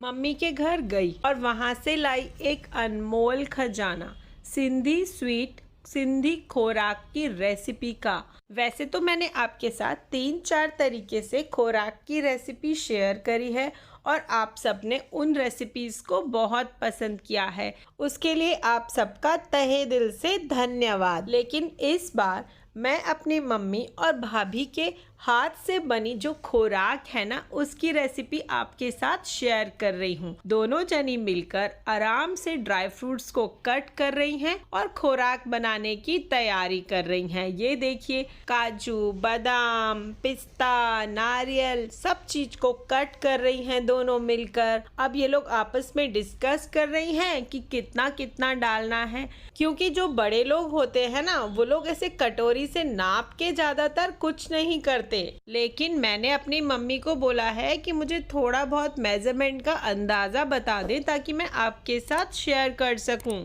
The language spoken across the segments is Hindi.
मम्मी के घर गई और वहाँ से लाई एक अनमोल खजाना, सिंधी स्वीट, सिंधी खोराक की रेसिपी का। वैसे तो मैंने आपके साथ 3-4 तरीके से खोराक की रेसिपी शेयर करी है और आप सबने उन रेसिपीज़ को बहुत पसंद किया है। उसके लिए आप सबका तहे दिल से धन्यवाद। लेकिन इस बार मैं अपनी मम्मी और भाभी के हाथ से बनी जो खोराक है ना, उसकी रेसिपी आपके साथ शेयर कर रही हूँ। दोनों जनी मिलकर आराम से ड्राई फ्रूट्स को कट कर रही हैं और खोराक बनाने की तैयारी कर रही हैं। ये देखिए, काजू, बादाम, पिस्ता, नारियल सब चीज को कट कर रही हैं दोनों मिलकर। अब ये लोग आपस में डिस्कस कर रही हैं कि कितना कितना डालना है, क्योंकि जो बड़े लोग होते हैं ना, वो लोग ऐसे कटोरी से नाप के ज्यादातर कुछ नहीं करते। लेकिन मैंने अपनी मम्मी को बोला है कि मुझे थोड़ा बहुत मेजरमेंट का अंदाजा बता दे ताकि मैं आपके साथ शेयर कर सकूं।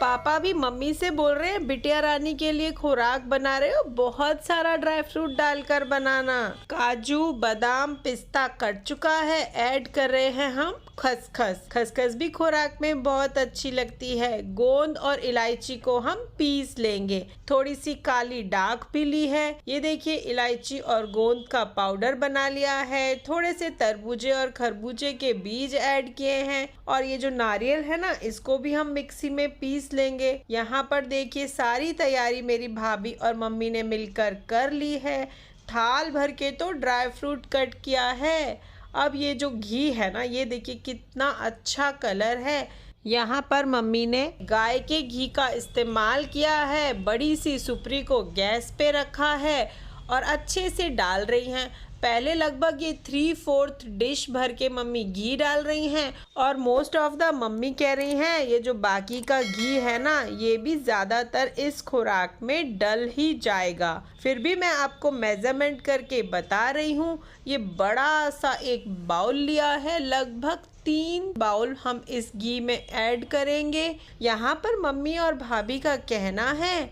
पापा भी मम्मी से बोल रहे हैं, बिटिया रानी के लिए खोराक बना रहे हो, बहुत सारा ड्राई फ्रूट डालकर बनाना। काजू, बादाम, पिस्ता कट चुका है, ऐड कर रहे हैं हम खसखस। खसखस भी खोराक में बहुत अच्छी लगती है। गोंद और इलायची को हम पीस लेंगे। थोड़ी सी काली डाक भी ली है। ये देखिए, इलायची और गोंद का पाउडर बना लिया है। थोड़े से तरबूजे और खरबूजे के बीज ऐड किए हैं और ये जो नारियल है ना, इसको भी हम मिक्सी में पीस लेंगे। यहाँ पर देखिए, सारी तैयारी मेरी भाभी और मम्मी ने मिलकर कर ली है। थाल भर के तो ड्राई फ्रूट कट किया है। अब ये जो घी है ना, ये देखिए कितना अच्छा कलर है। यहाँ पर मम्मी ने गाय के घी का इस्तेमाल किया है। बड़ी सी सुपरी को गैस पे रखा है और अच्छे से डाल रही हैं। पहले लगभग ये 3/4 डिश भर के मम्मी घी डाल रही हैं और मोस्ट ऑफ द मम्मी कह रही हैं ये जो बाकी का घी है ना, ये भी ज़्यादातर इस खुराक में डल ही जाएगा। फिर भी मैं आपको मेजरमेंट करके बता रही हूँ। ये बड़ा सा एक बाउल लिया है, लगभग 3 बाउल हम इस घी में ऐड करेंगे। यहाँ पर मम्मी और भाभी का कहना है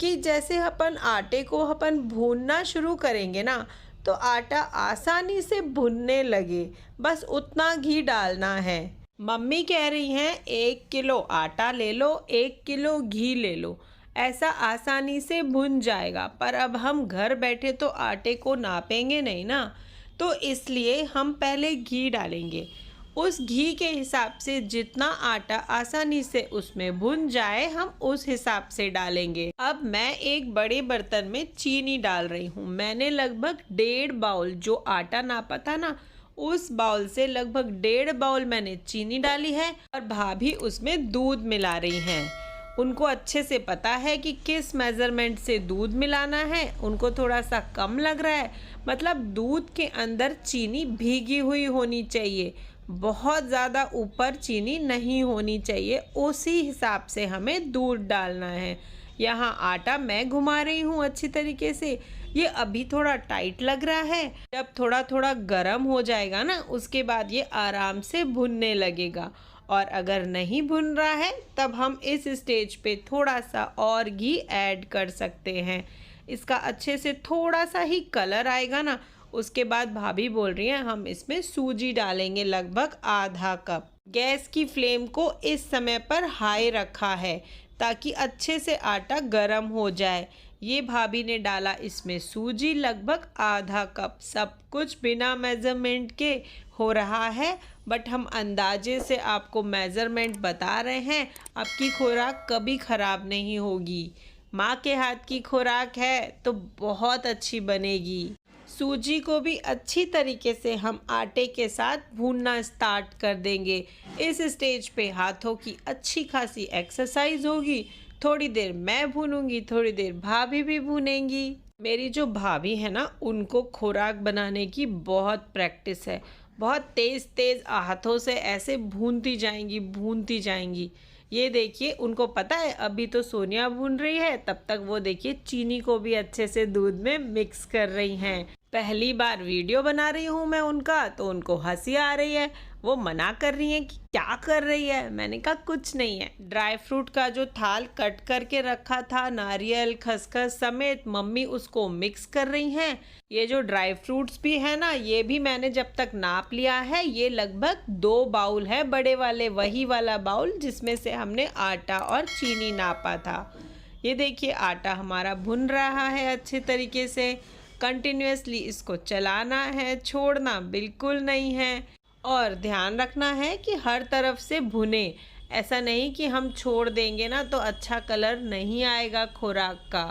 कि जैसे अपन आटे को अपन भूनना शुरू करेंगे ना, तो आटा आसानी से भुनने लगे, बस उतना घी डालना है। मम्मी कह रही हैं 1 किलो आटा ले लो, 1 किलो घी ले लो, ऐसा आसानी से भुन जाएगा। पर अब हम घर बैठे तो आटे को नापेंगे नहीं ना, तो इसलिए हम पहले घी डालेंगे। उस घी के हिसाब से जितना आटा आसानी से उसमें भुन जाए, हम उस हिसाब से डालेंगे। अब मैं एक बड़े बर्तन में चीनी डाल रही हूँ। मैंने लगभग 1.5 बाउल जो आटा नापा था ना, उस बाउल से लगभग 1.5 बाउल मैंने चीनी डाली है और भाभी उसमें दूध मिला रही हैं। उनको अच्छे से पता है कि किस मेजरमेंट से दूध मिलाना है। उनको थोड़ा सा कम लग रहा है, मतलब दूध के अंदर चीनी भीगी हुई होनी चाहिए, बहुत ज़्यादा ऊपर चीनी नहीं होनी चाहिए। उसी हिसाब से हमें दूध डालना है। यहाँ आटा मैं घुमा रही हूँ अच्छी तरीके से। ये अभी थोड़ा टाइट लग रहा है, जब थोड़ा थोड़ा गर्म हो जाएगा ना, उसके बाद ये आराम से भुनने लगेगा। और अगर नहीं भुन रहा है, तब हम इस स्टेज पे थोड़ा सा और घी ऐड कर सकते हैं। इसका अच्छे से थोड़ा सा ही कलर आएगा ना, उसके बाद भाभी बोल रही हैं हम इसमें सूजी डालेंगे, लगभग आधा कप। गैस की फ्लेम को इस समय पर हाई रखा है ताकि अच्छे से आटा गर्म हो जाए। ये भाभी ने डाला इसमें सूजी, लगभग आधा कप। सब कुछ बिना मेजरमेंट के हो रहा है, बट हम अंदाजे से आपको मेजरमेंट बता रहे हैं। आपकी खुराक कभी ख़राब नहीं होगी। माँ के हाथ की खुराक है तो बहुत अच्छी बनेगी। सूजी को भी अच्छी तरीके से हम आटे के साथ भूनना स्टार्ट कर देंगे। इस स्टेज पे हाथों की अच्छी खासी एक्सरसाइज होगी। थोड़ी देर मैं भूनूंगी, थोड़ी देर भाभी भी भूनेंगी। मेरी जो भाभी है ना, उनको खुराक बनाने की बहुत प्रैक्टिस है। बहुत तेज़ तेज़ हाथों से ऐसे भूनती जाएंगी। ये देखिए, उनको पता है अभी तो सोनिया भून रही है, तब तक वो देखिए चीनी को भी अच्छे से दूध में मिक्स कर रही हैं। पहली बार वीडियो बना रही हूँ मैं उनका, तो उनको हंसी आ रही है। वो मना कर रही हैं कि क्या कर रही है। मैंने कहा कुछ नहीं है। ड्राई फ्रूट का जो थाल कट करके रखा था, नारियल खसखस समेत, मम्मी उसको मिक्स कर रही हैं। ये जो ड्राई फ्रूट्स भी है ना, ये भी मैंने जब तक नाप लिया है, ये लगभग 2 बाउल है, बड़े वाले, वही वाला बाउल जिसमें से हमने आटा और चीनी नापा था। ये देखिए आटा हमारा भुन रहा है अच्छे तरीके से। कंटिन्यूअसली इसको चलाना है, छोड़ना बिल्कुल नहीं है और ध्यान रखना है कि हर तरफ से भुने। ऐसा नहीं कि हम छोड़ देंगे ना तो अच्छा कलर नहीं आएगा खुराक का।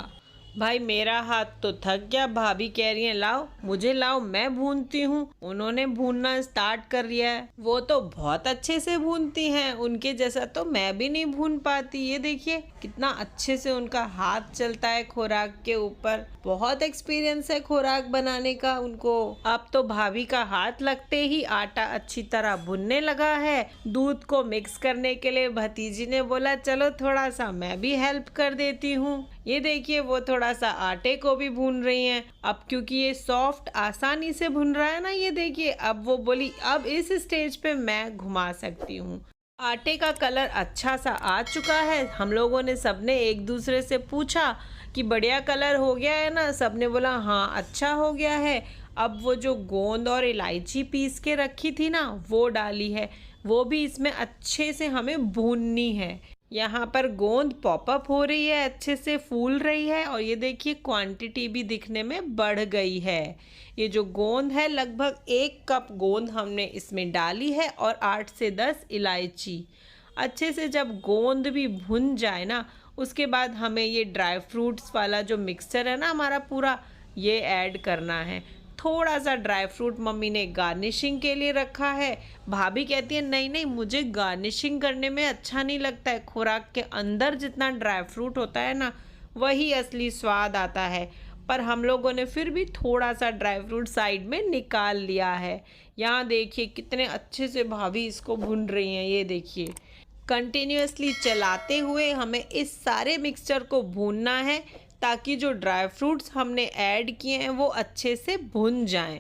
भाई मेरा हाथ तो थक गया, भाभी कह रही है लाओ मुझे लाओ, मैं भूनती हूँ। उन्होंने भूनना स्टार्ट कर लिया है। वो तो बहुत अच्छे से भूनती हैं, उनके जैसा तो मैं भी नहीं भून पाती। ये देखिए कितना अच्छे से उनका हाथ चलता है खुराक के ऊपर। बहुत एक्सपीरियंस है खुराक बनाने का उनको। अब तो भाभी का हाथ लगते ही आटा अच्छी तरह भुनने लगा है। दूध को मिक्स करने के लिए भतीजी ने बोला चलो थोड़ा सा मैं भी हेल्प कर देती हूँ। ये देखिए वो थोड़ा सा आटे को भी भून रही हैं। अब क्योंकि ये सॉफ्ट आसानी से भुन रहा है ना, ये देखिए अब वो बोली अब इस स्टेज पे मैं घुमा सकती हूँ। आटे का कलर अच्छा सा आ चुका है। हम लोगों ने सबने एक दूसरे से पूछा कि बढ़िया कलर हो गया है ना, सबने बोला हाँ अच्छा हो गया है। अब वो जो गोंद और इलायची पीस के रखी थी ना, वो डाली है, वो भी इसमें अच्छे से हमें भूननी है। यहाँ पर गोंद पॉपअप हो रही है, अच्छे से फूल रही है और ये देखिए क्वांटिटी भी दिखने में बढ़ गई है। ये जो गोंद है लगभग 1 कप गोंद हमने इसमें डाली है और 8 से 10 इलायची। अच्छे से जब गोंद भी भुन जाए ना, उसके बाद हमें ये ड्राई फ्रूट्स वाला जो मिक्सचर है ना हमारा पूरा, ये ऐड करना है। थोड़ा सा ड्राई फ्रूट मम्मी ने गार्निशिंग के लिए रखा है। भाभी कहती है नहीं नहीं मुझे गार्निशिंग करने में अच्छा नहीं लगता है, खुराक के अंदर जितना ड्राई फ्रूट होता है ना वही असली स्वाद आता है। पर हम लोगों ने फिर भी थोड़ा सा ड्राई फ्रूट साइड में निकाल लिया है। यहाँ देखिए कितने अच्छे से भाभी इसको भून रही हैं। ये देखिए कंटिन्यूअसली चलाते हुए हमें इस सारे मिक्सचर को भूनना है ताकि जो ड्राई फ्रूट्स हमने ऐड किए हैं वो अच्छे से भुन जाएं।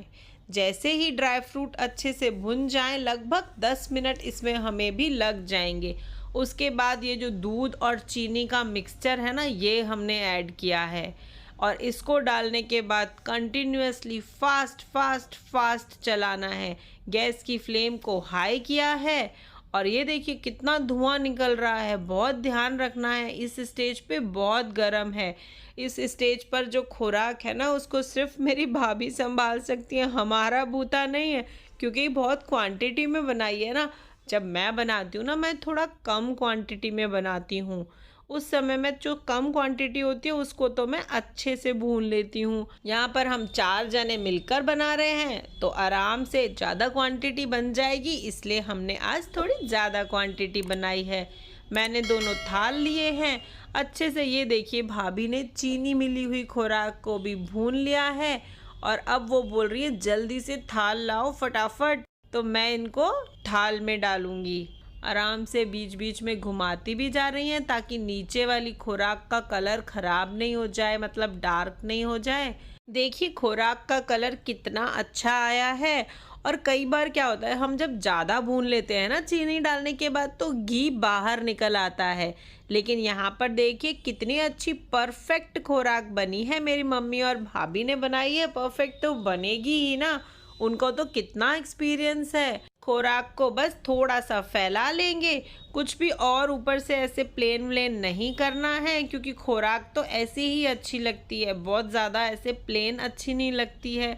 जैसे ही ड्राई फ्रूट अच्छे से भुन जाएं, लगभग 10 मिनट इसमें हमें भी लग जाएंगे। उसके बाद ये जो दूध और चीनी का मिक्सचर है ना, ये हमने ऐड किया है और इसको डालने के बाद कंटिन्यूअसली फास्ट फास्ट फास्ट चलाना है। गैस की फ्लेम को हाई किया है और ये देखिए कितना धुआं निकल रहा है। बहुत ध्यान रखना है, इस स्टेज पे बहुत गर्म है। इस स्टेज पर जो खुराक है ना उसको सिर्फ मेरी भाभी संभाल सकती है, हमारा बूता नहीं है, क्योंकि बहुत क्वांटिटी में बनाई है ना। जब मैं बनाती हूँ ना, मैं थोड़ा कम क्वांटिटी में बनाती हूँ। उस समय में जो कम क्वांटिटी होती है उसको तो मैं अच्छे से भून लेती हूँ। यहाँ पर हम 4 जने मिलकर बना रहे हैं तो आराम से ज़्यादा क्वांटिटी बन जाएगी, इसलिए हमने आज थोड़ी ज़्यादा क्वांटिटी बनाई है। मैंने दोनों थाल लिए हैं अच्छे से। ये देखिए भाभी ने चीनी मिली हुई खुराक को भी भून लिया है और अब वो बोल रही है जल्दी से थाल लाओ फटाफट, तो मैं इनको थाल में डालूंगी। आराम से बीच बीच में घुमाती भी जा रही हैं ताकि नीचे वाली खुराक का कलर खराब नहीं हो जाए, मतलब डार्क नहीं हो जाए। देखिए खुराक का कलर कितना अच्छा आया है। और कई बार क्या होता है, हम जब ज़्यादा भून लेते हैं ना चीनी डालने के बाद तो घी बाहर निकल आता है। लेकिन यहाँ पर देखिए कितनी अच्छी परफेक्ट खुराक बनी है। मेरी मम्मी और भाभी ने बनाई है, परफेक्ट तो बनेगी ही ना, उनको तो कितना एक्सपीरियंस है। खुराक को बस थोड़ा सा फैला लेंगे, कुछ भी और ऊपर से ऐसे प्लेन व्लेन नहीं करना है, क्योंकि खुराक तो ऐसे ही अच्छी लगती है, बहुत ज़्यादा ऐसे प्लेन अच्छी नहीं लगती है।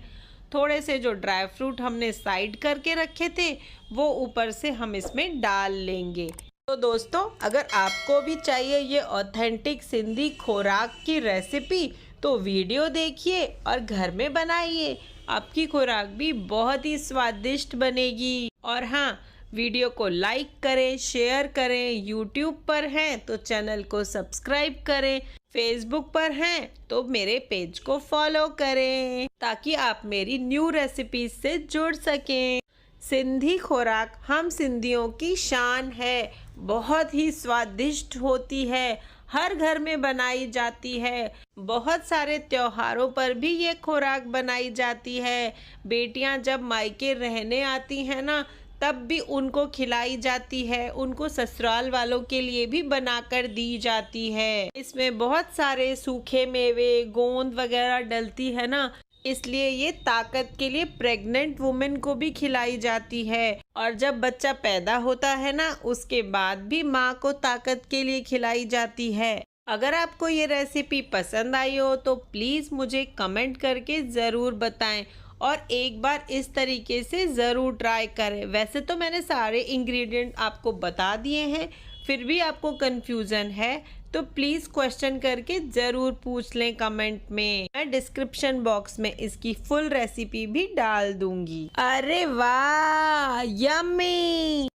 थोड़े से जो ड्राई फ्रूट हमने साइड करके रखे थे वो ऊपर से हम इसमें डाल लेंगे। तो दोस्तों अगर आपको भी चाहिए ये ऑथेंटिक सिंधी खुराक की रेसिपी तो वीडियो देखिए और घर में बनाइए, आपकी खुराक भी बहुत ही स्वादिष्ट बनेगी। और हाँ, वीडियो को लाइक करें, शेयर करें। यूट्यूब पर हैं तो चैनल को सब्सक्राइब करें, फेसबुक पर हैं तो मेरे पेज को फॉलो करें ताकि आप मेरी न्यू रेसिपीज से जुड़ सकें। सिंधी खुराक हम सिंधियों की शान है, बहुत ही स्वादिष्ट होती है, हर घर में बनाई जाती है। बहुत सारे त्योहारों पर भी ये खुराक बनाई जाती है। बेटियां जब मायके रहने आती हैं ना तब भी उनको खिलाई जाती है, उनको ससुराल वालों के लिए भी बनाकर दी जाती है। इसमें बहुत सारे सूखे मेवे, गोंद वगैरह डलती है ना, इसलिए ये ताकत के लिए प्रेग्नेंट वुमेन को भी खिलाई जाती है। और जब बच्चा पैदा होता है ना, उसके बाद भी माँ को ताकत के लिए खिलाई जाती है। अगर आपको ये रेसिपी पसंद आई हो तो प्लीज़ मुझे कमेंट करके ज़रूर बताएं और एक बार इस तरीके से ज़रूर ट्राई करें। वैसे तो मैंने सारे इंग्रेडिएंट आपको बता दिए हैं, फिर भी आपको कंफ्यूजन है तो प्लीज़ क्वेश्चन करके ज़रूर पूछ लें कमेंट में। मैं डिस्क्रिप्शन बॉक्स में इसकी फुल रेसिपी भी डाल दूंगी। अरे वाह, यम्मी!